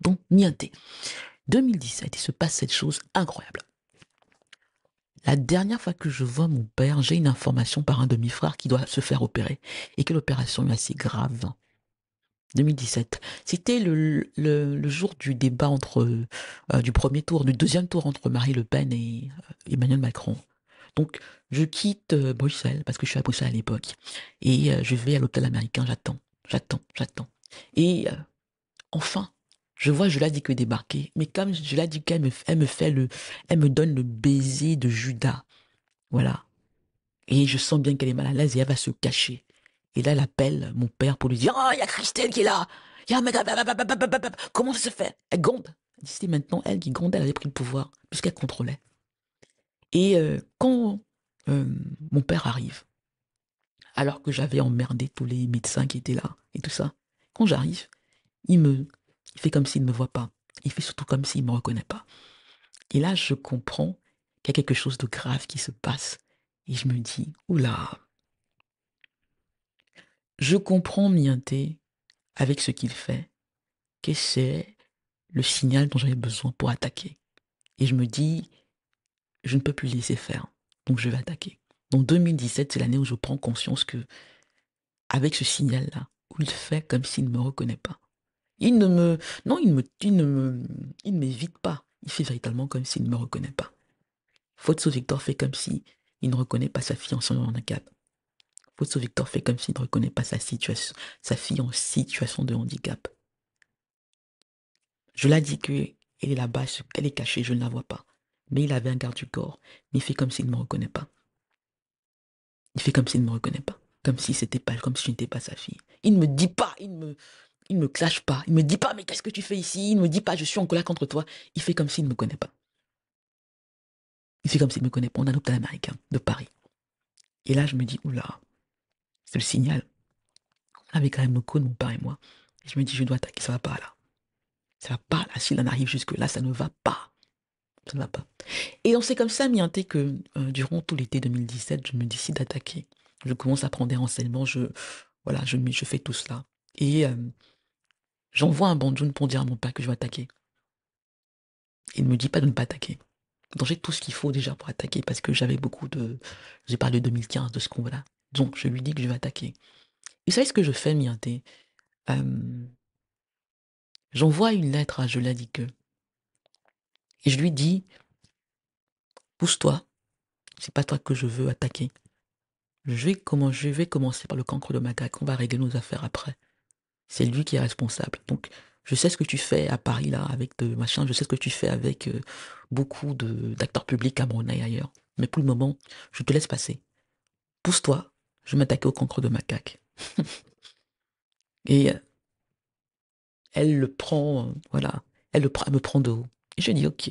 Donc, Nianté, 2017, il se passe cette chose incroyable. La dernière fois que je vois mon père, j'ai une information par un demi-frère qui doit se faire opérer et que l'opération est assez grave. 2017. C'était le jour du débat du premier tour, du deuxième tour entre Marine Le Pen et Emmanuel Macron. Donc, je quitte Bruxelles, parce que je suis à Bruxelles à l'époque, et je vais à l'hôtel américain, j'attends. Et enfin, je vois Joladique débarquer, mais comme Joladique, elle me donne le baiser de Judas, voilà. Et je sens bien qu'elle est mal à l'aise et elle va se cacher. Et là, elle appelle mon père pour lui dire, oh, il y a Christelle qui est là. Il y a un mec, comment ça se fait? Elle gronde. C'est maintenant elle qui gronde, elle avait pris le pouvoir, puisqu'elle contrôlait. Et quand euh, mon père arrive, alors que j'avais emmerdé tous les médecins qui étaient là et tout ça, quand j'arrive, il fait comme s'il ne me voit pas. Il fait surtout comme s'il ne me reconnaît pas. Et là, je comprends qu'il y a quelque chose de grave qui se passe. Et je me dis, oula, je comprends Mianté avec ce qu'il fait, que c'est le signal dont j'avais besoin pour attaquer. Et je me dis, je ne peux plus laisser faire. Donc je vais attaquer. Donc 2017, c'est l'année où je prends conscience que avec ce signal-là, où il fait comme s'il ne me reconnaît pas. Il ne me, non, il ne m'évite pas. Il fait véritablement comme s'il ne me reconnaît pas. Faute Victor fait comme si il ne reconnaît pas sa fille en son handicap. Faute Victor fait comme s'il ne reconnaît pas sa fille en situation de handicap. Je l'ai dit que elle est là-bas, elle est cachée, je ne la vois pas. Mais il avait un garde du corps. Mais il fait comme s'il ne me reconnaît pas. Il fait comme s'il ne me reconnaît pas. Comme si c'était pas, comme si je n'étais pas sa fille. Il ne me dit pas, il me clash pas. Il me dit pas, mais qu'est-ce que tu fais ici? Il ne me dit pas, je suis en colère contre toi. Il fait comme s'il ne me connaît pas. Il fait comme s'il ne me connaît pas. On a l'hôpital américain de Paris. Et là, je me dis, oula, c'est le signal. On avait quand même nos codes, mon père et moi. Et je me dis, je dois attaquer, ça va pas là. Ça va pas là. S'il en arrive jusque là, ça ne va pas. Ça ne va pas. Et donc c'est comme ça, Mianté, que durant tout l'été 2017, je me décide d'attaquer. Je commence à prendre des renseignements, voilà, je fais tout cela. Et j'envoie un bandoun pour dire à mon père que je vais attaquer. Il ne me dit pas de ne pas attaquer. Donc j'ai tout ce qu'il faut déjà pour attaquer parce que j'avais beaucoup de... J'ai parlé de 2015, de ce combat-là. Donc je lui dis que je vais attaquer. Et vous savez ce que je fais, Mianté? euh, J'envoie une lettre à Joladique et je lui dis, pousse-toi, c'est pas toi que je veux attaquer. Je vais commencer par le cancre de Magac, on va régler nos affaires après. C'est lui qui est responsable. Donc, je sais ce que tu fais à Paris, là, avec de machin, je sais ce que tu fais avec beaucoup d'acteurs publics camerounais et ailleurs. Mais pour le moment, je te laisse passer. Pousse-toi, je vais m'attaquer au cancre de macaque. Et elle le prend, voilà, elle me prend de haut. Et je dis, ok.